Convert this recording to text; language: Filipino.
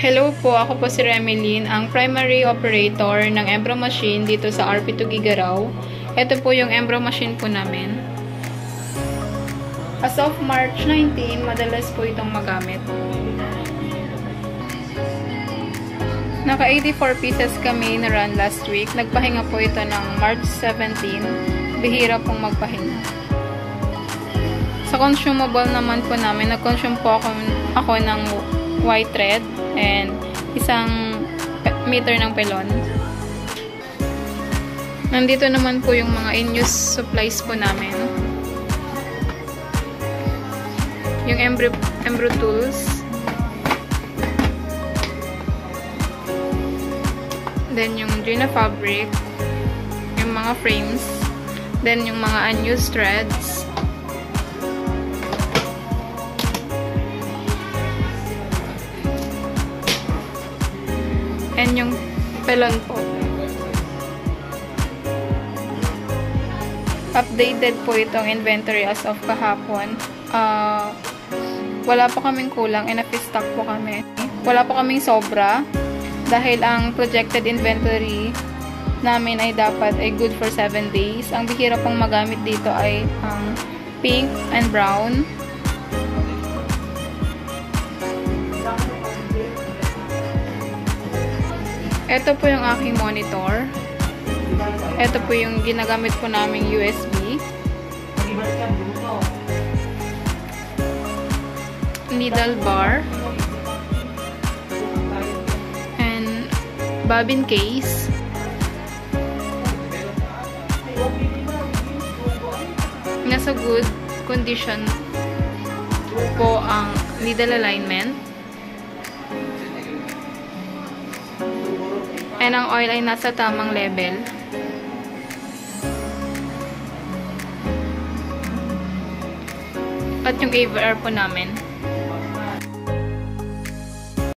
Hello po, ako po si Remelyn, ang primary operator ng Embro machine dito sa RP2 Gigaraw. Ito po yung Embro machine po namin. As of March 19, madalas po itong magamit. Naka 84 pieces kami na run last week. Nagpahinga po ito ng March 17. Bihira pong magpahinga. Sa consumable naman po namin, nag-consume po ako ng white thread and isang meter ng pelon. Nandito naman po yung mga in-use supplies po namin. Yung Embro tools. Then yung Gina fabric. Yung mga frames. Then yung mga unused threads. And yung pelon po. Updated po itong inventory as of kahapon. Wala po kaming kulang, enough stock po kami. Wala po kaming sobra dahil ang projected inventory namin ay dapat ay good for 7 days. Ang bihira pong magamit dito ay ang pink and brown. Ito po yung aking monitor. Ito po yung ginagamit po naming USB. Needle bar. And bobbin case. Nasa good condition po ang needle alignment. And ang oil ay nasa tamang level. At yung AVR po namin.